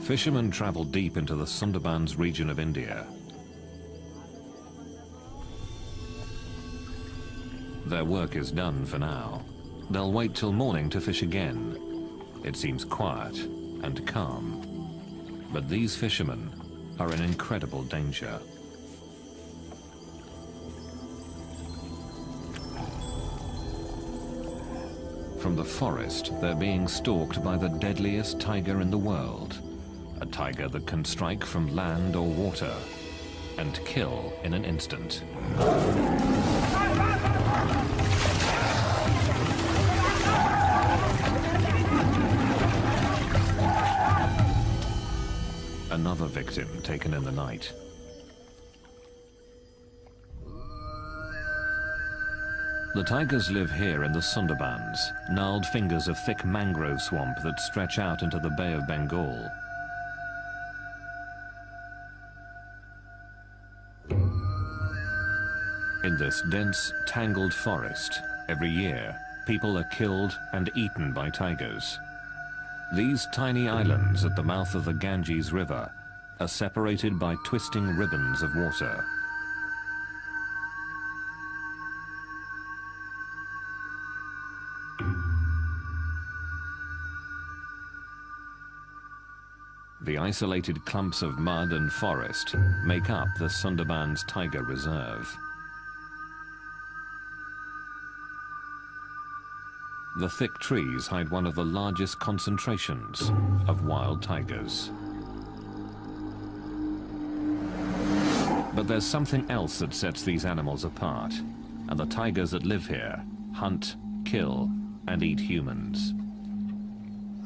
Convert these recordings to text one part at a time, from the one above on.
Fishermen travel deep into the Sundarbans region of India. Their work is done for now. They'll wait till morning to fish again. It seems quiet and calm. But these fishermen are in incredible danger. From the forest, they're being stalked by the deadliest tiger in the world. A tiger that can strike from land or water and kill in an instant. Another victim taken in the night. The tigers live here in the Sundarbans, gnarled fingers of thick mangrove swamp that stretch out into the Bay of Bengal. In this dense, tangled forest, every year, people are killed and eaten by tigers. These tiny islands at the mouth of the Ganges River are separated by twisting ribbons of water. The isolated clumps of mud and forest make up the Sundarbans Tiger Reserve. The thick trees hide one of the largest concentrations of wild tigers. But there's something else that sets these animals apart, and the tigers that live here hunt, kill, and eat humans.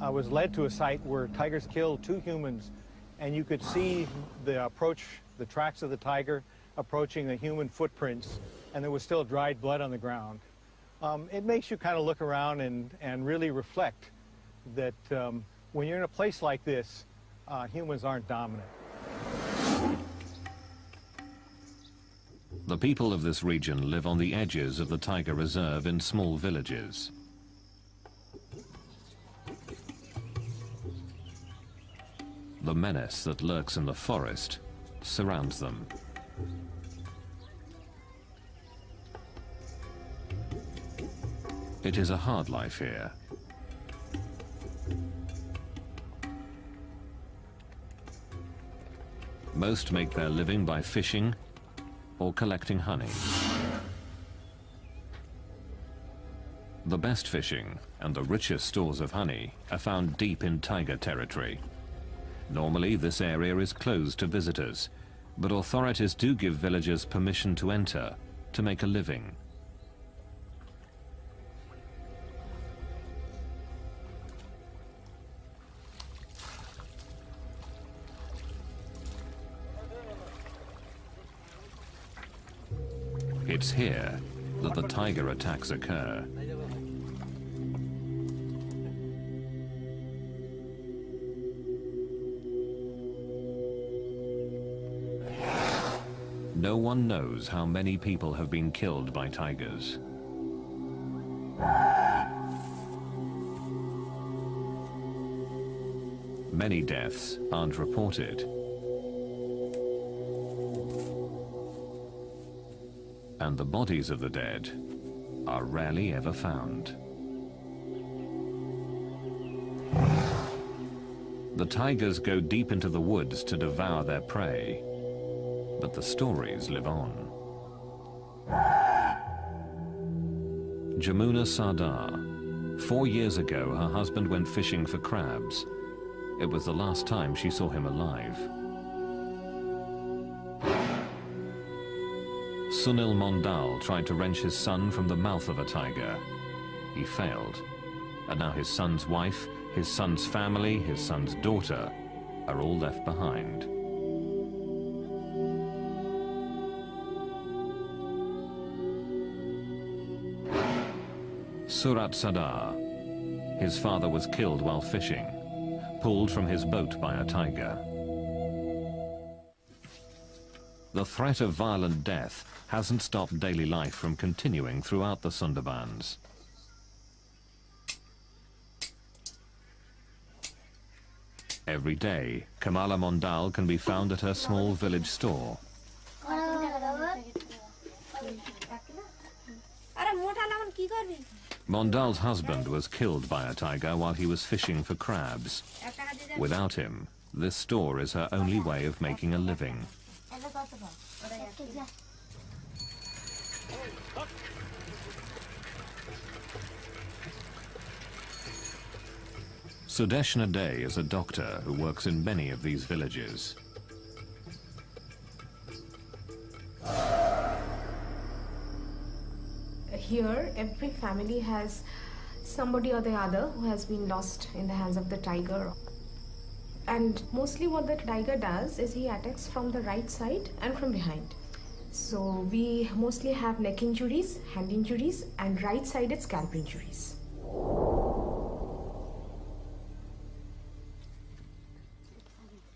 I was led to a site where tigers killed 2 humans, and you could see the tracks of the tiger approaching the human footprints, and there was still dried blood on the ground. It makes you kind of look around and really reflect that when you're in a place like this, humans aren't dominant. The people of this region live on the edges of the Tiger Reserve in small villages. The menace that lurks in the forest surrounds them. It is a hard life here. Most make their living by fishing or collecting honey. The best fishing and the richest stores of honey are found deep in tiger territory. Normally, this area is closed to visitors, but authorities do give villagers permission to enter to make a living. It's here that the tiger attacks occur. No one knows how many people have been killed by tigers. Many deaths aren't reported. And the bodies of the dead are rarely ever found. The tigers go deep into the woods to devour their prey, but the stories live on. Jamuna Sardar. 4 years ago, her husband went fishing for crabs. It was the last time she saw him alive. Sunil Mondal tried to wrench his son from the mouth of a tiger. He failed, and now his son's wife, his son's family, his son's daughter are all left behind. Surat Sadar. His father was killed while fishing, pulled from his boat by a tiger. The threat of violent death hasn't stopped daily life from continuing throughout the Sundarbans. Every day, Kamala Mondal can be found at her small village store. Mondal's husband was killed by a tiger while he was fishing for crabs. Without him, this store is her only way of making a living. Sudeshna Day is a doctor who works in many of these villages. Here, every family has somebody or the other who has been lost in the hands of the tiger. And mostly what the tiger does is he attacks from the right side and from behind. So we mostly have neck injuries, hand injuries, and right-sided scalp injuries.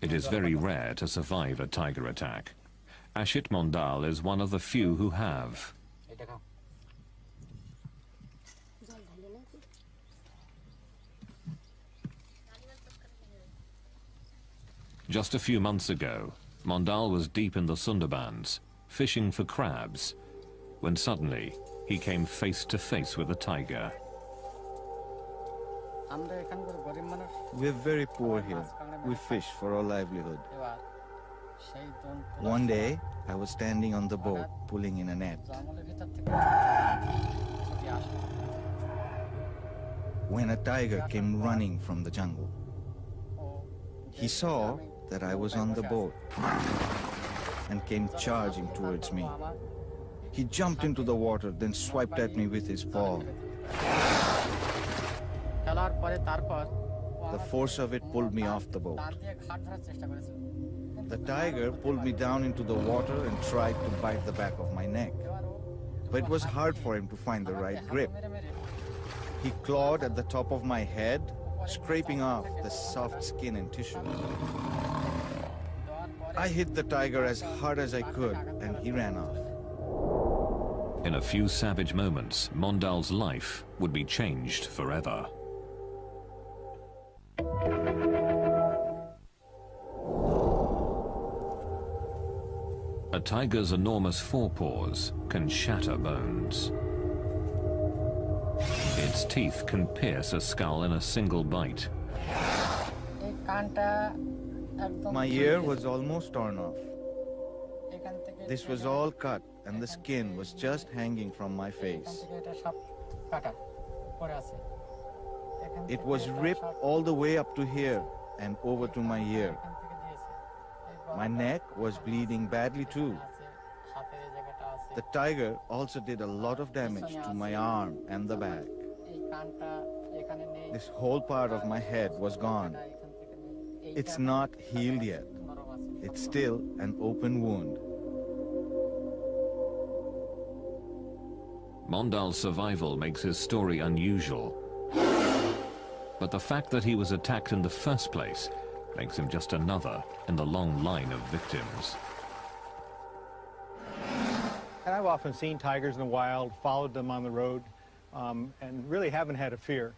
It is very rare to survive a tiger attack. Ashit Mondal is one of the few who have. Just a few months ago, Mondal was deep in the Sundarbans, fishing for crabs, when suddenly he came face to face with a tiger. We're very poor here. We fish for our livelihood. One day, I was standing on the boat, pulling in a net. When a tiger came running from the jungle. He saw that I was on the boat and came charging towards me. He jumped into the water, then swiped at me with his paw. The force of it pulled me off the boat. The tiger pulled me down into the water and tried to bite the back of my neck. But it was hard for him to find the right grip. He clawed at the top of my head, scraping off the soft skin and tissue. I hit the tiger as hard as I could, and he ran off. In a few savage moments, Mondal's life would be changed forever. A tiger's enormous forepaws can shatter bones. Its teeth can pierce a skull in a single bite. My ear was almost torn off. This was all cut, and the skin was just hanging from my face. It was ripped all the way up to here and over to my ear. My neck was bleeding badly too. The tiger also did a lot of damage to my arm and the back. This whole part of my head was gone. It's not healed yet. It's still an open wound. Mondal's survival makes his story unusual. But the fact that he was attacked in the first place makes him just another in the long line of victims. And I've often seen tigers in the wild, followed them on the road, and really haven't had a fear.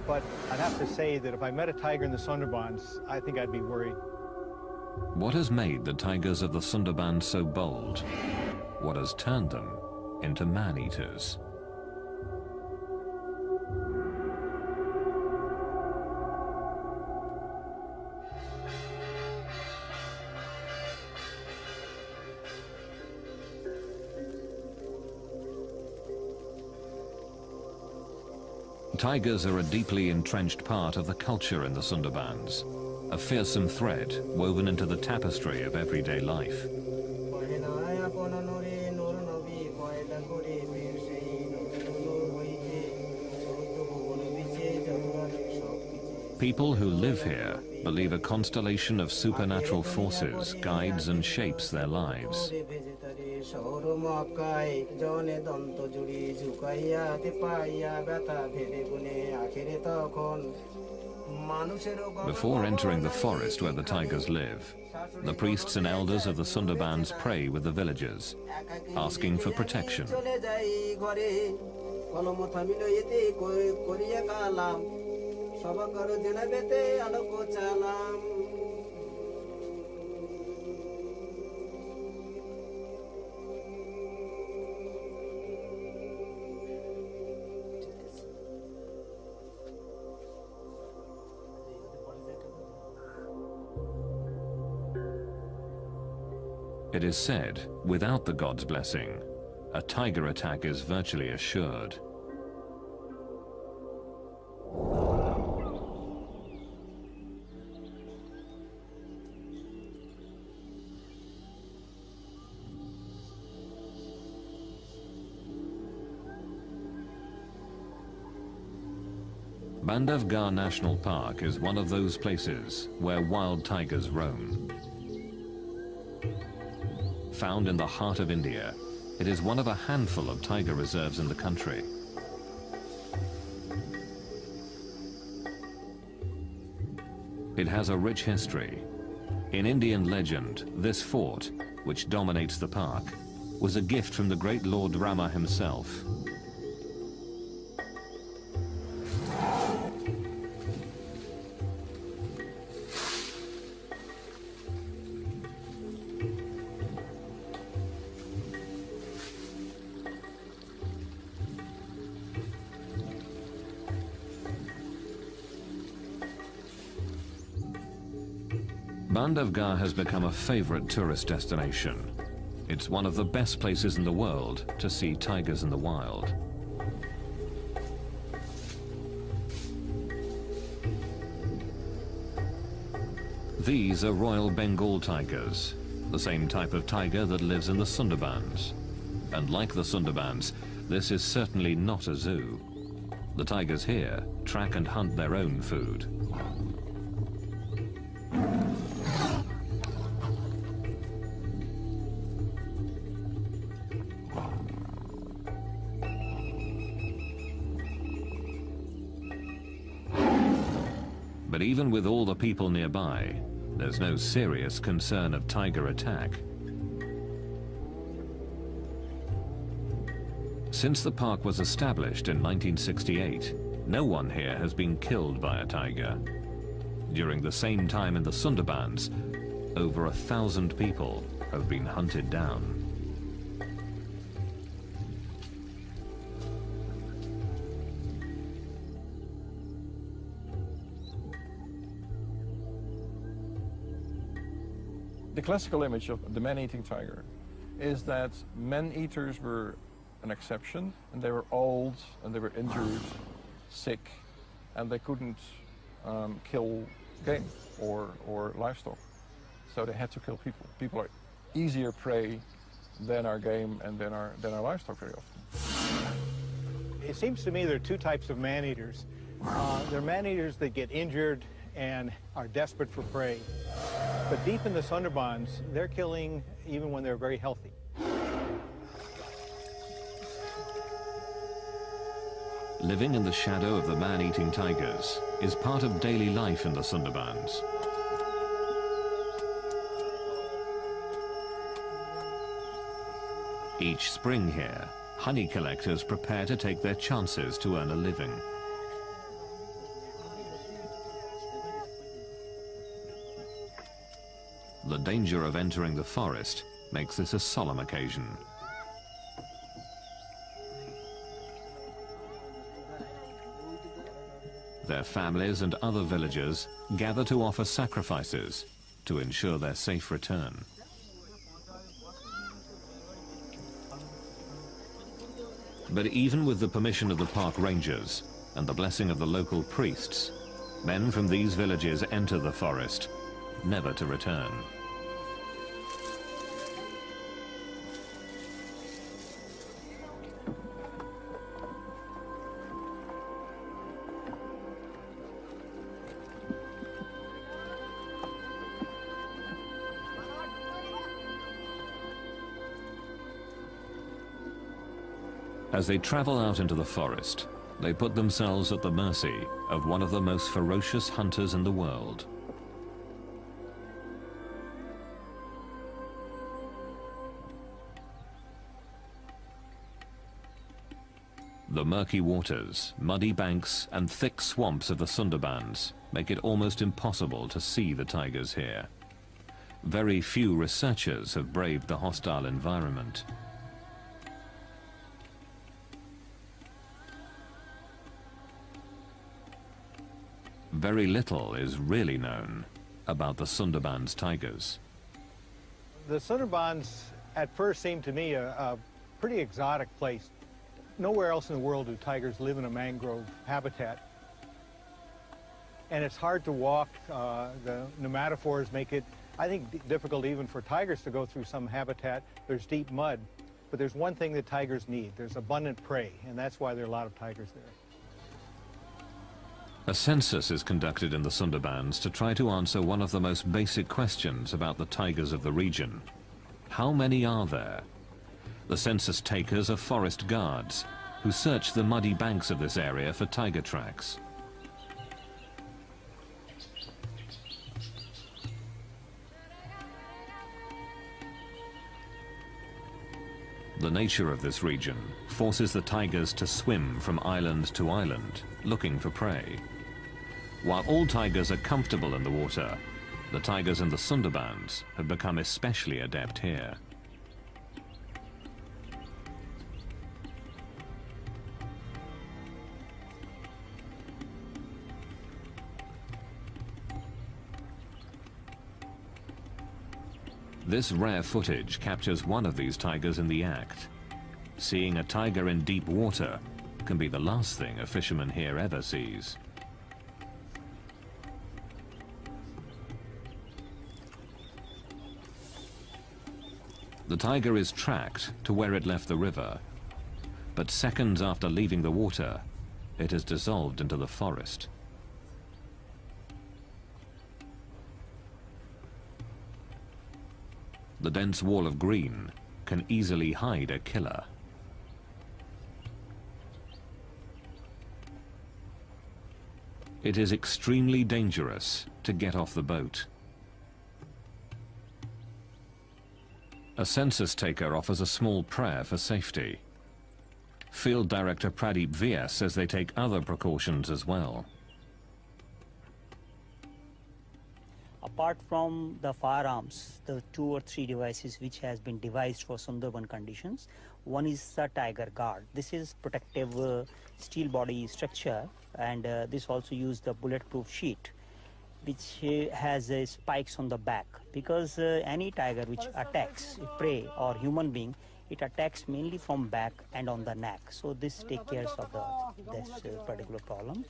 But I'd have to say that if I met a tiger in the Sundarbans, I think I'd be worried. What has made the tigers of the Sundarbans so bold? What has turned them into man-eaters? Tigers are a deeply entrenched part of the culture in the Sundarbans, a fearsome thread woven into the tapestry of everyday life. people who live here believe a constellation of supernatural forces guides and shapes their lives. Before entering the forest where the tigers live, the priests and elders of the Sundarbans pray with the villagers, asking for protection. It is said, without the god's blessing, a tiger attack is virtually assured. Bandhavgarh National Park is one of those places where wild tigers roam. Found in the heart of India, it is one of a handful of tiger reserves in the country. It has a rich history. In Indian legend, this fort, which dominates the park, was a gift from the great Lord Rama himself. Bandhavgarh has become a favorite tourist destination. It's one of the best places in the world to see tigers in the wild. These are Royal Bengal tigers, the same type of tiger that lives in the Sundarbans. And like the Sundarbans, this is certainly not a zoo. The tigers here track and hunt their own food. But even with all the people nearby, there's no serious concern of tiger attack. Since the park was established in 1968, no one here has been killed by a tiger. During the same time in the Sundarbans, over 1,000 people have been hunted down. The classical image of the man-eating tiger is that man-eaters were an exception, and they were old, and they were injured, sick, and they couldn't kill game or livestock. So they had to kill people. People are easier prey than our game and than our livestock very often. It seems to me there are two types of man-eaters. There are man-eaters that get injured and are desperate for prey. But deep in the Sundarbans, they're killing even when they're very healthy. Living in the shadow of the man-eating tigers is part of daily life in the Sundarbans. Each spring here, honey collectors prepare to take their chances to earn a living. The danger of entering the forest makes this a solemn occasion. Their families and other villagers gather to offer sacrifices to ensure their safe return. But even with the permission of the park rangers and the blessing of the local priests, men from these villages enter the forest, never to return. As they travel out into the forest, they put themselves at the mercy of one of the most ferocious hunters in the world. The murky waters, muddy banks, and thick swamps of the Sundarbans make it almost impossible to see the tigers here. Very few researchers have braved the hostile environment. Very little is really known about the Sundarbans tigers. The Sundarbans at first seemed to me a pretty exotic place. Nowhere else in the world do tigers live in a mangrove habitat. And it's hard to walk. The pneumatophores make it, I think, difficult even for tigers to go through some habitat. There's deep mud. But there's one thing that tigers need. There's abundant prey, and that's why there are a lot of tigers there. A census is conducted in the Sundarbans to try to answer one of the most basic questions about the tigers of the region. How many are there? The census takers are forest guards who search the muddy banks of this area for tiger tracks. The nature of this region forces the tigers to swim from island to island, looking for prey. While all tigers are comfortable in the water, the tigers in the Sundarbans have become especially adept here. This rare footage captures one of these tigers in the act. Seeing a tiger in deep water can be the last thing a fisherman here ever sees. The tiger is tracked to where it left the river, but seconds after leaving the water, it has dissolved into the forest. The dense wall of green can easily hide a killer. It is extremely dangerous to get off the boat. A census taker offers a small prayer for safety. Field Director Pradeep VS says they take other precautions as well. Apart from the firearms, the 2 or 3 devices which has been devised for Sundarban conditions, one is the Tiger Guard. This is protective steel body structure, and this also uses the bulletproof sheet, which has spikes on the back, because any tiger which attacks a prey or human being, it attacks mainly from back and on the neck. So this takes care of this particular problem.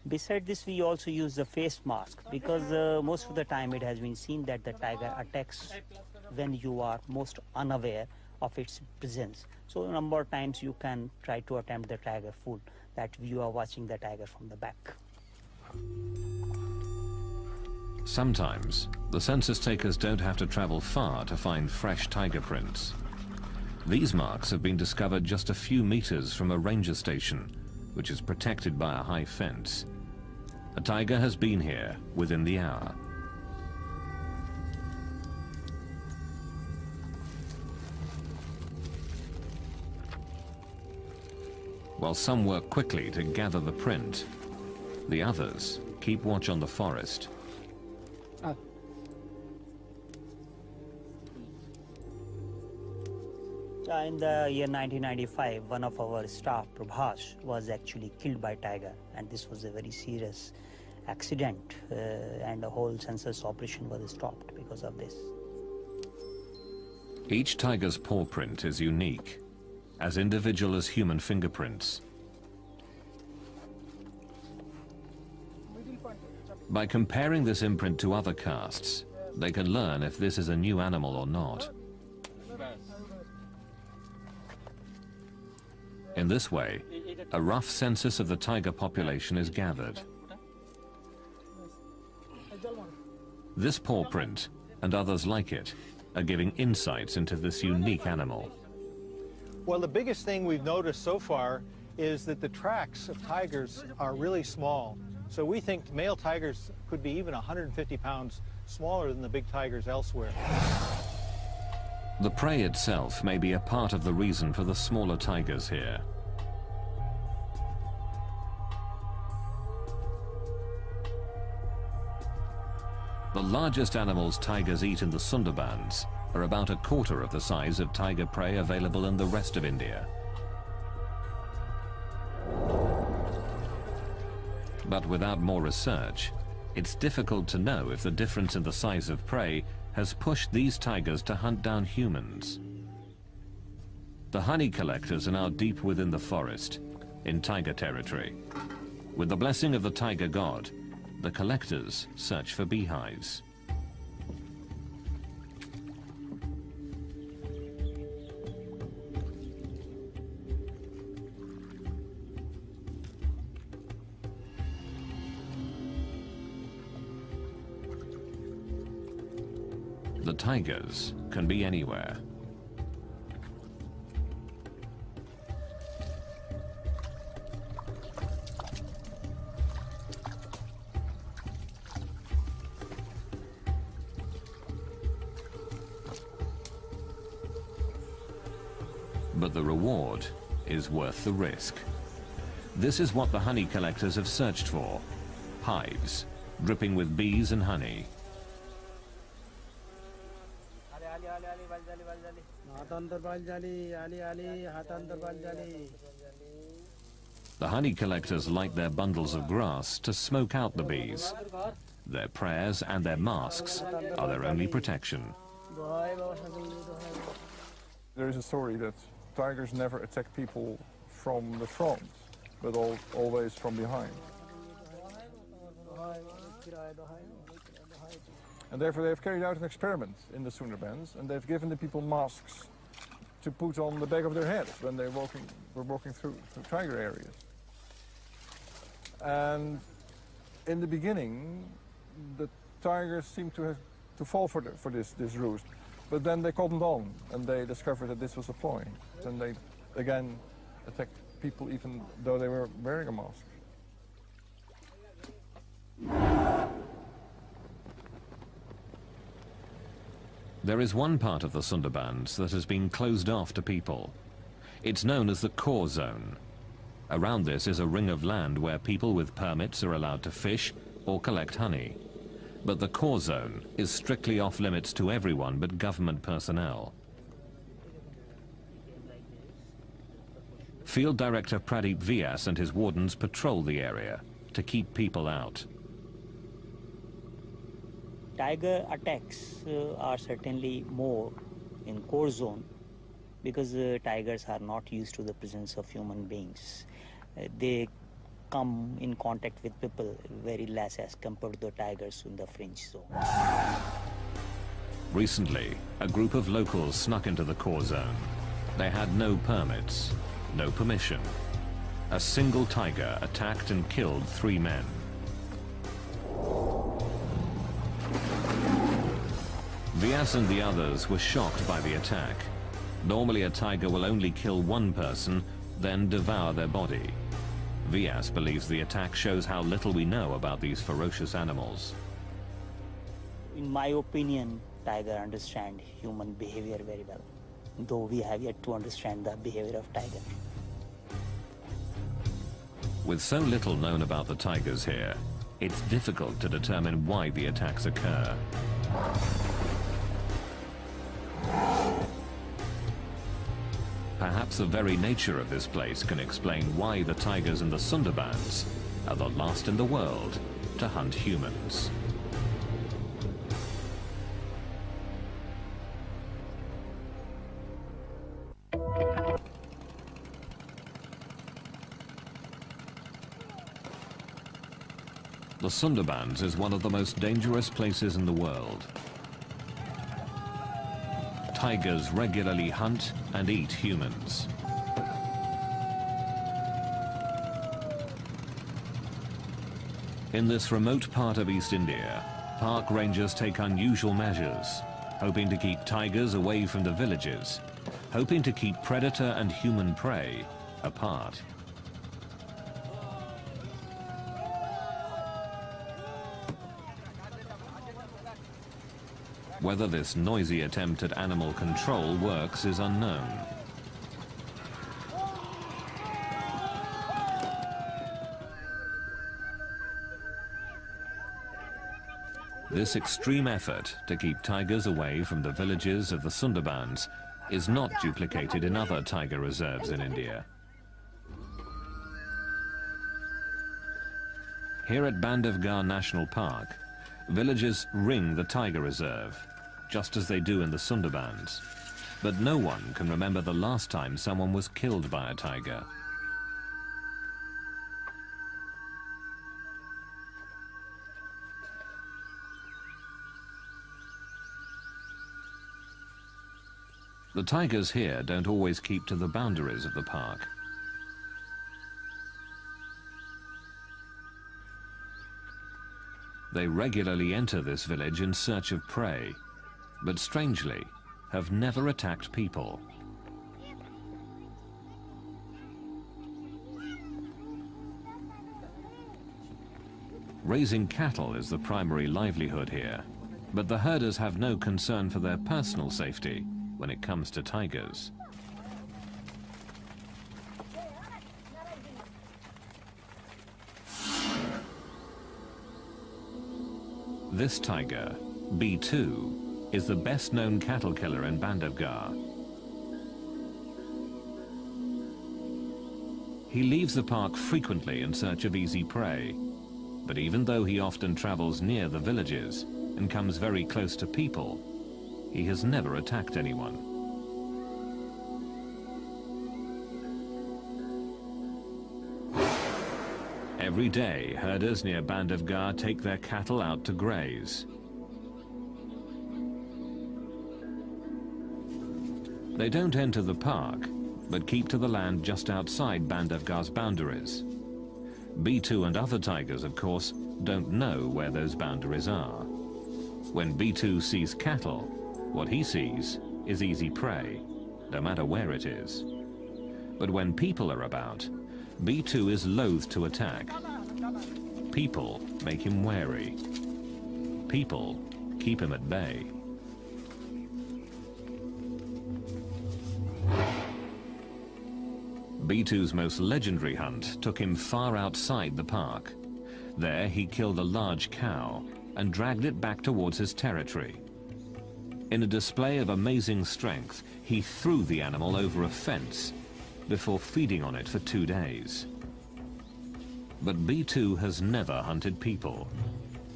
Beside this, we also use the face mask, because most of the time it has been seen that the tiger attacks when you are most unaware of its presence. So a number of times you can try to attempt the tiger fool, that you are watching the tiger from the back. Sometimes, the census takers don't have to travel far to find fresh tiger prints. These marks have been discovered just a few meters from a ranger station, which is protected by a high fence. A tiger has been here within the hour. While some work quickly to gather the print, the others keep watch on the forest. In the year 1995, one of our staff, Prabhas, was actually killed by tiger, and this was a very serious accident, and the whole census operation was stopped because of this. Each tiger's paw print is unique, as individual as human fingerprints. By comparing this imprint to other casts, they can learn if this is a new animal or not. In this way, a rough census of the tiger population is gathered. This paw print, and others like it, are giving insights into this unique animal. Well, the biggest thing we've noticed so far is that the tracks of tigers are really small. So we think male tigers could be even 150 pounds smaller than the big tigers elsewhere. The prey itself may be a part of the reason for the smaller tigers here. The largest animals tigers eat in the Sundarbans are about a quarter of the size of tiger prey available in the rest of India. But without more research, it's difficult to know if the difference in the size of prey has pushed these tigers to hunt down humans. The honey collectors are now deep within the forest, in tiger territory. With the blessing of the tiger god, the collectors search for beehives. The tigers can be anywhere. But the reward is worth the risk. This is what the honey collectors have searched for: hives dripping with bees and honey. The honey collectors light their bundles of grass to smoke out the bees. Their prayers and their masks are their only protection. There is a story that tigers never attack people from the front, but always from behind. And therefore they have carried out an experiment in the Sundarbans, and they've given the people masks to put on the back of their heads when they were walking through tiger areas. And in the beginning, the tigers seemed to fall for this ruse. But then they cottoned on, and they discovered that this was a ploy. And they, again, attacked people even though they were wearing a mask. There is one part of the Sundarbans that has been closed off to people. It's known as the core zone. Around this is a ring of land where people with permits are allowed to fish or collect honey. But the core zone is strictly off limits to everyone but government personnel. Field Director Pradeep Vyas and his wardens patrol the area to keep people out. Tiger attacks are certainly more in core zone because tigers are not used to the presence of human beings. They come in contact with people very less as compared to the tigers in the fringe zone. Recently, a group of locals snuck into the core zone. They had no permits, no permission. A single tiger attacked and killed 3 men. Vyas and the others were shocked by the attack. Normally a tiger will only kill one person, then devour their body. Vyas believes the attack shows how little we know about these ferocious animals. In my opinion, tiger understand human behavior very well, though we have yet to understand the behavior of tiger. With so little known about the tigers here, it's difficult to determine why the attacks occur. Perhaps the very nature of this place can explain why the tigers in the Sundarbans are the last in the world to hunt humans. The Sundarbans is one of the most dangerous places in the world. Tigers regularly hunt and eat humans. In this remote part of East India, park rangers take unusual measures, hoping to keep tigers away from the villages, hoping to keep predator and human prey apart. Whether this noisy attempt at animal control works is unknown. This extreme effort to keep tigers away from the villages of the Sundarbans is not duplicated in other tiger reserves in India. Here at Bandhavgarh National Park, villagers ring the tiger reserve, just as they do in the Sundarbans. But no one can remember the last time someone was killed by a tiger. The tigers here don't always keep to the boundaries of the park. They regularly enter this village in search of prey, but strangely, have never attacked people. Raising cattle is the primary livelihood here, but the herders have no concern for their personal safety when it comes to tigers. This tiger, B2, is the best-known cattle killer in Bandhavgarh. He leaves the park frequently in search of easy prey, but even though he often travels near the villages and comes very close to people, he has never attacked anyone. Every day, herders near Bandhavgarh take their cattle out to graze. They don't enter the park, but keep to the land just outside Bandhavgarh's boundaries. B2 and other tigers, of course, don't know where those boundaries are. When B2 sees cattle, what he sees is easy prey, no matter where it is. But when people are about, B2 is loath to attack. People make him wary. People keep him at bay. B2's most legendary hunt took him far outside the park. There he killed a large cow and dragged it back towards his territory. In a display of amazing strength, he threw the animal over a fence before feeding on it for 2 days. But B2 has never hunted people.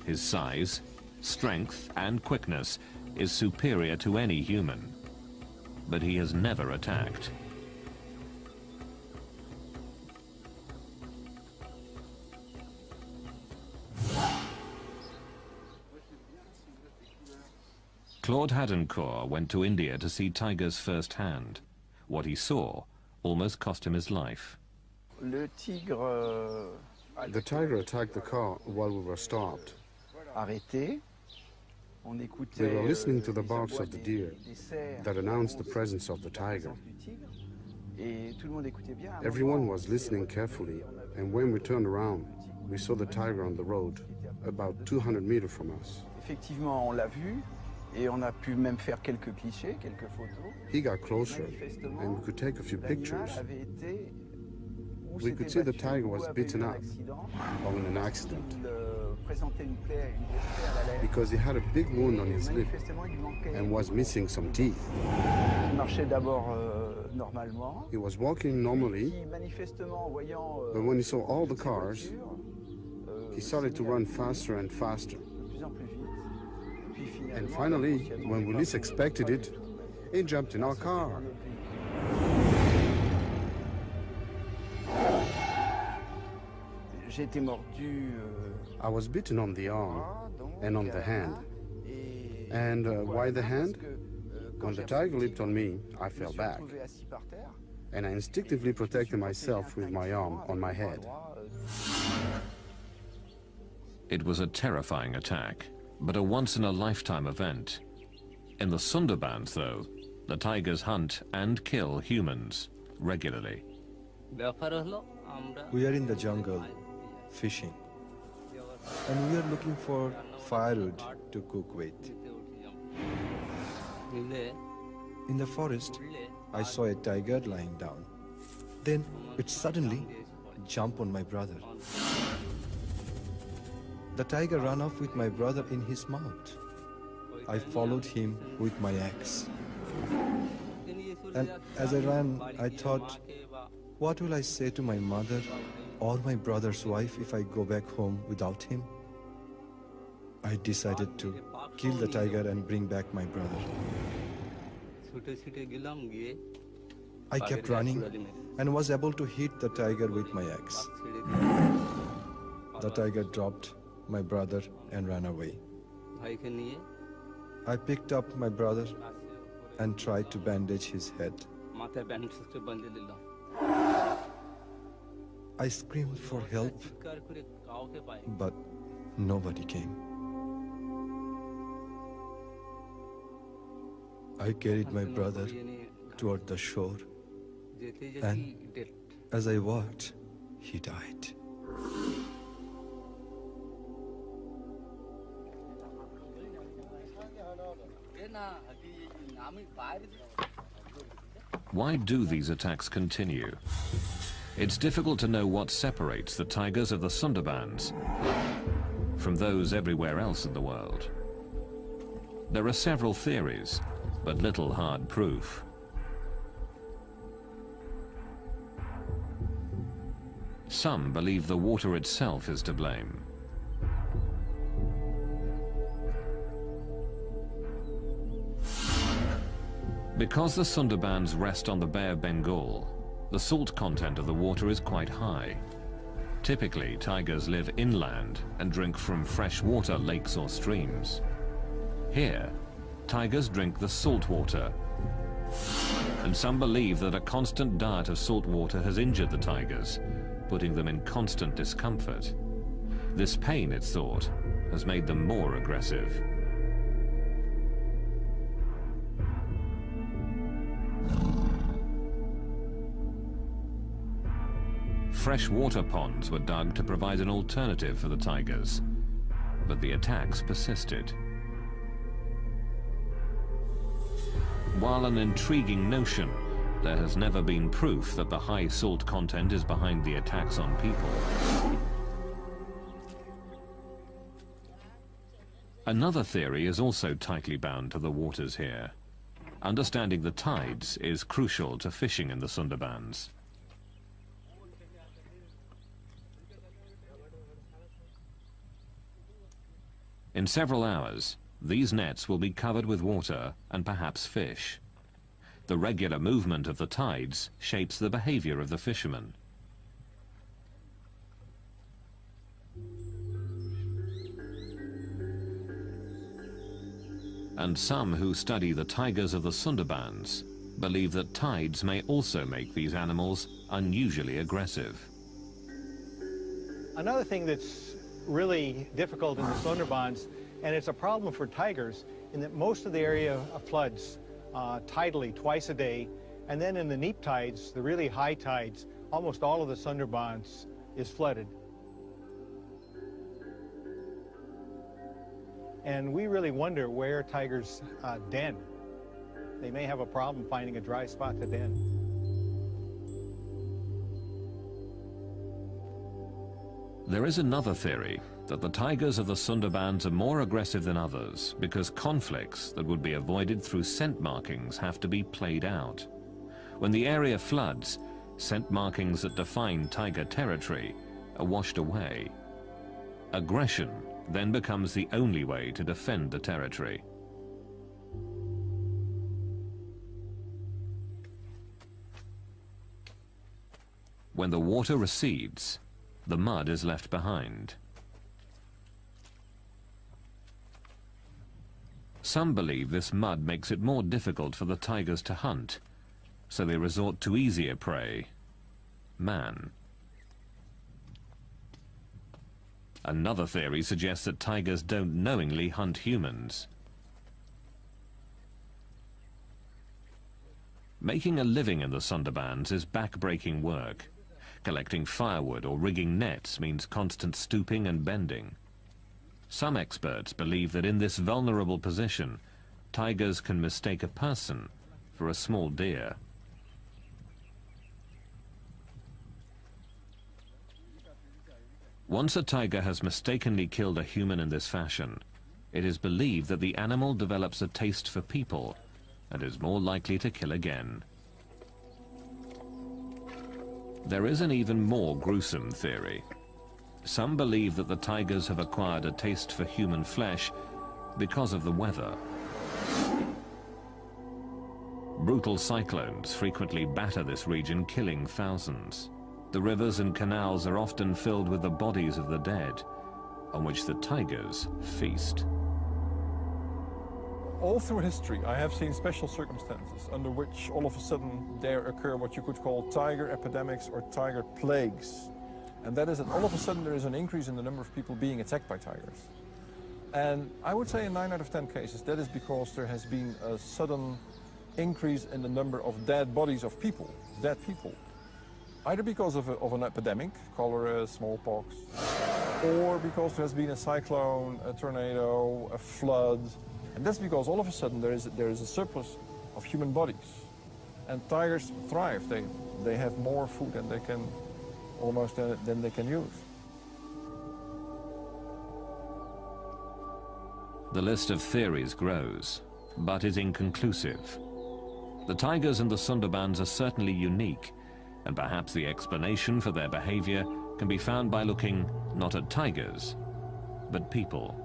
His size, strength, and quickness is superior to any human. But he has never attacked. Claude Hadencourt went to India to see tigers firsthand. What he saw almost cost him his life. The tiger attacked the car while we were stopped. Arrêté. We were listening to the barks of the deer that announced the presence of the tiger. Everyone was listening carefully, and when we turned around, we saw the tiger on the road, about 200 meters from us. Effectivement, on l'a vu. Et on a pu même faire quelques clichés, quelques photos. He got closer, and we could take a few pictures. We could see the tiger was beaten up, or in an accident, because he had a big wound on his lip and was missing some teeth. He was walking normally, but when he saw all the cars, he started to run faster and faster. And finally, when we least expected it, he jumped in our car. I was bitten on the arm and on the hand. And why the hand? When the tiger leaped on me, I fell back. And I instinctively protected myself with my arm on my head. It was a terrifying attack, but a once-in-a-lifetime event. In the Sundarbans, though, The tigers hunt and kill humans regularly. We are in the jungle, fishing, and we are looking for firewood to cook with. In the forest, I saw a tiger lying down. Then it suddenly jumped on my brother. The tiger ran off with my brother in his mouth. I followed him with my axe. And as I ran, I thought, what will I say to my mother or my brother's wife if I go back home without him? I decided to kill the tiger and bring back my brother. I kept running and was able to hit the tiger with my axe. The tiger dropped my brother and ran away. I picked up my brother and tried to bandage his head. I screamed for help, but nobody came. I carried my brother toward the shore, and as I walked, he died. Why do these attacks continue? It's difficult to know what separates the tigers of the Sundarbans from those everywhere else in the world. There are several theories, but little hard proof. Some believe the water itself is to blame. Because the Sundarbans rest on the Bay of Bengal, the salt content of the water is quite high. Typically, tigers live inland and drink from freshwater lakes or streams. Here, tigers drink the salt water, and some believe that a constant diet of salt water has injured the tigers, putting them in constant discomfort. This pain, it's thought, has made them more aggressive. Freshwater ponds were dug to provide an alternative for the tigers, but the attacks persisted. While an intriguing notion, there has never been proof that the high salt content is behind the attacks on people. Another theory is also tightly bound to the waters here. Understanding the tides is crucial to fishing in the Sundarbans. In several hours, these nets will be covered with water and perhaps fish. The regular movement of the tides shapes the behavior of the fishermen. And some who study the tigers of the Sundarbans believe that tides may also make these animals unusually aggressive. Another thing that's really difficult in the Sundarbans, and it's a problem for tigers, in that most of the area floods tidally twice a day, and then in the neap tides, the really high tides, almost all of the Sundarbans is flooded. And we really wonder where tigers den. They may have a problem finding a dry spot to den. There is another theory that the tigers of the Sundarbans are more aggressive than others because conflicts that would be avoided through scent markings have to be played out. When the area floods, scent markings that define tiger territory are washed away. Aggression then becomes the only way to defend the territory. When the water recedes, the mud is left behind. Some believe this mud makes it more difficult for the tigers to hunt, so they resort to easier prey, man. Another theory suggests that tigers don't knowingly hunt humans. Making a living in the Sundarbans is back-breaking work. Collecting firewood or rigging nets means constant stooping and bending. Some experts believe that in this vulnerable position, tigers can mistake a person for a small deer. Once a tiger has mistakenly killed a human in this fashion, it is believed that the animal develops a taste for people and is more likely to kill again. There is an even more gruesome theory. Some believe that the tigers have acquired a taste for human flesh because of the weather. Brutal cyclones frequently batter this region, killing thousands. The rivers and canals are often filled with the bodies of the dead, on which the tigers feast. All through history, I have seen special circumstances under which all of a sudden there occur what you could call tiger epidemics or tiger plagues. And that is that all of a sudden there is an increase in the number of people being attacked by tigers. And I would say in 9 out of 10 cases, that is because there has been a sudden increase in the number of dead bodies of people, dead people. Either because of an epidemic, cholera, smallpox, or because there has been a cyclone, a tornado, a flood. And that's because all of a sudden there is a surplus of human bodies. And tigers thrive. They have more food than they can than they can use. The list of theories grows, but is inconclusive. The tigers in the Sundarbans are certainly unique, and perhaps the explanation for their behavior can be found by looking not at tigers, but people.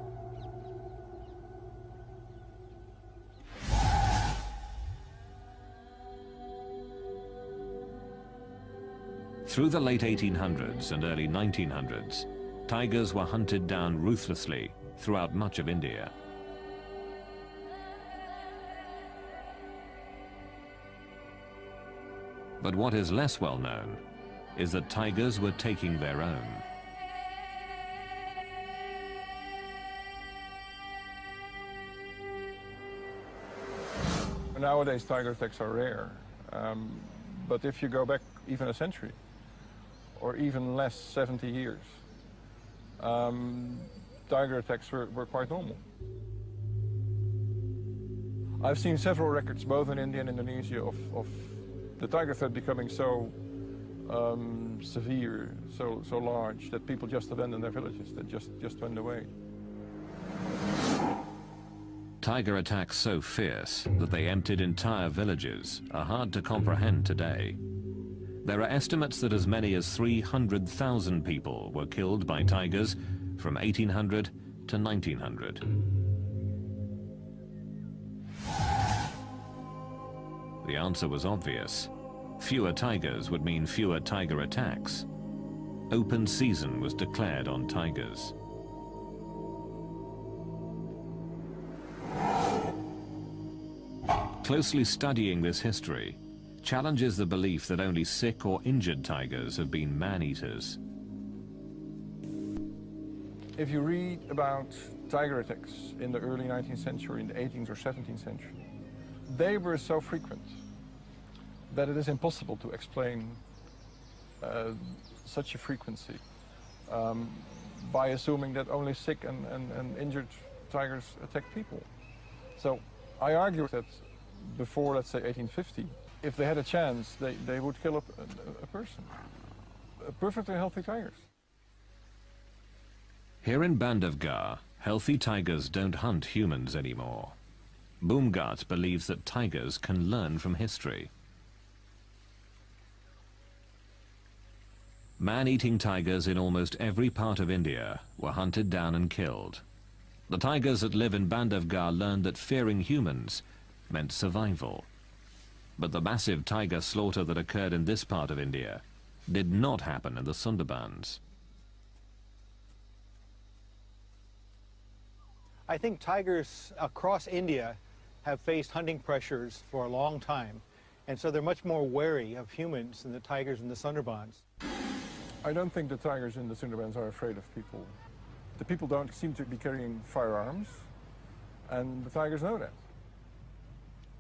Through the late 1800s and early 1900s, tigers were hunted down ruthlessly throughout much of India. But what is less well known is that tigers were taking their own. Nowadays, tiger attacks are rare. But if you go back even a century, or even less, 70 years, tiger attacks were quite normal. I've seen several records, both in India and Indonesia, of the tiger threat becoming so severe, so large, that people just abandoned their villages, that just went away. Tiger attacks so fierce that they emptied entire villages are hard to comprehend today. There are estimates that as many as 300,000 people were killed by tigers from 1800 to 1900. The answer was obvious. Fewer tigers would mean fewer tiger attacks. Open season was declared on tigers. Closely studying this history challenges the belief that only sick or injured tigers have been man-eaters. If you read about tiger attacks in the early 19th century, in the 18th or 17th century, they were so frequent that it is impossible to explain such a frequency by assuming that only sick and injured tigers attack people. So I argue that before, let's say, 1850, if they had a chance, they would kill a person. Perfectly healthy tigers. Here in Bandhavgarh, healthy tigers don't hunt humans anymore. Bhumgart believes that tigers can learn from history. Man-eating tigers in almost every part of India were hunted down and killed. The tigers that live in Bandhavgarh learned that fearing humans meant survival. But the massive tiger slaughter that occurred in this part of India did not happen in the Sundarbans. I think tigers across India have faced hunting pressures for a long time, and so they're much more wary of humans than the tigers in the Sundarbans. I don't think the tigers in the Sundarbans are afraid of people. The people don't seem to be carrying firearms, and the tigers know that.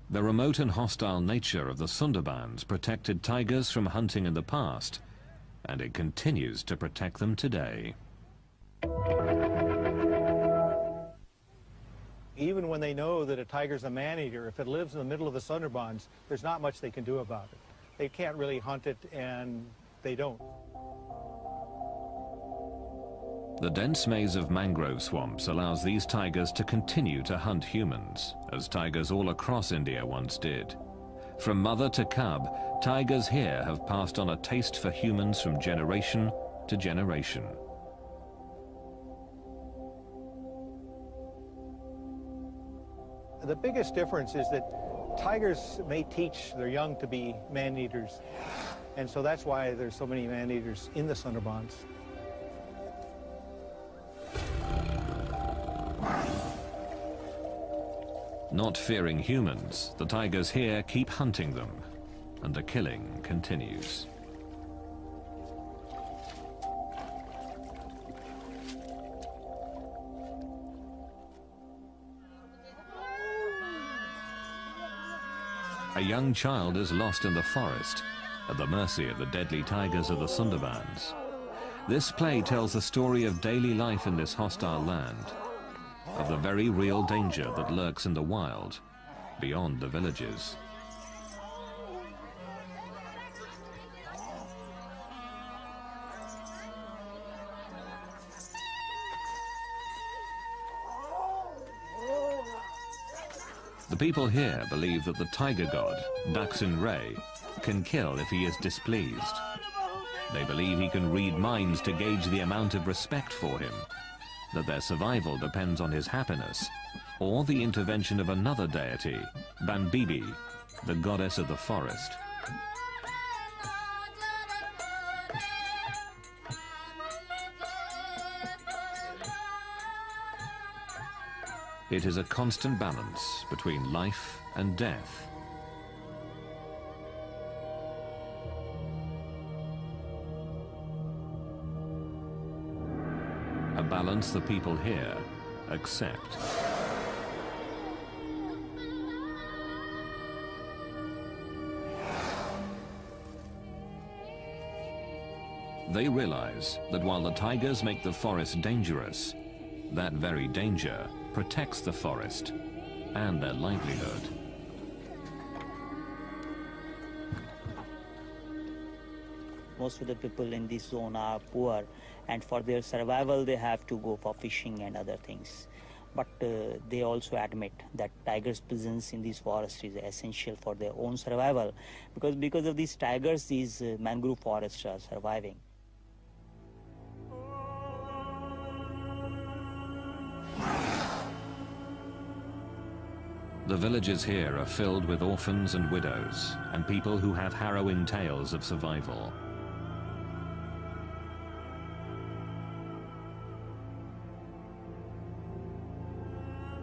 The remote and hostile nature of the Sundarbans protected tigers from hunting in the past, and it continues to protect them today. Even when they know that a tiger's a man-eater, if it lives in the middle of the Sundarbans, there's not much they can do about it. They can't really hunt it, and they don't. The dense maze of mangrove swamps allows these tigers to continue to hunt humans, as tigers all across India once did. From mother to cub, tigers here have passed on a taste for humans from generation to generation. The biggest difference is that tigers may teach their young to be man-eaters, and so that's why there's so many man-eaters in the Sundarbans. Not fearing humans, the tigers here keep hunting them, and the killing continues. A young child is lost in the forest, at the mercy of the deadly tigers of the Sundarbans. This play tells the story of daily life in this hostile land, of the very real danger that lurks in the wild, beyond the villages. The people here believe that the tiger god, Daksin Ray, can kill if he is displeased. They believe he can read minds to gauge the amount of respect for him, that their survival depends on his happiness, or the intervention of another deity, Banbibi, the goddess of the forest. It is a constant balance between life and death. A balance the people here accept. They realize that while the tigers make the forest dangerous, that very danger protects the forest and their livelihood. Most of the people in this zone are poor, and for their survival they have to go for fishing and other things. But they also admit that tigers' presence in these forests is essential for their own survival, because of these tigers, these mangrove forests are surviving. The villages here are filled with orphans and widows, and people who have harrowing tales of survival.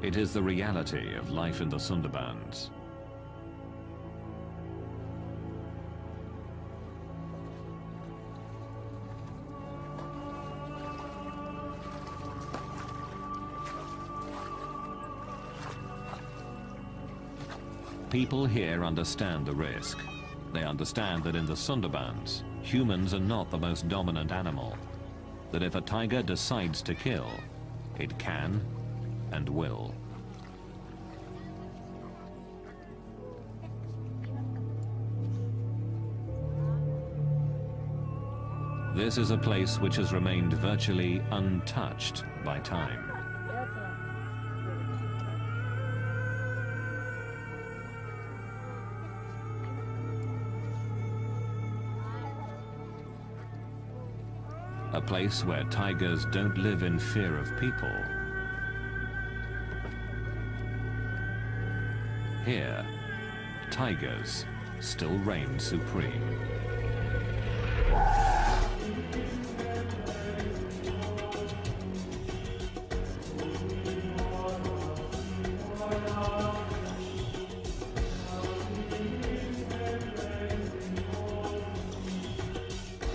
It is the reality of life in the Sundarbans. People here understand the risk. They understand that in the Sundarbans, humans are not the most dominant animal. That if a tiger decides to kill, it can and will. This is a place which has remained virtually untouched by time. A place where tigers don't live in fear of people. Here, tigers still reign supreme.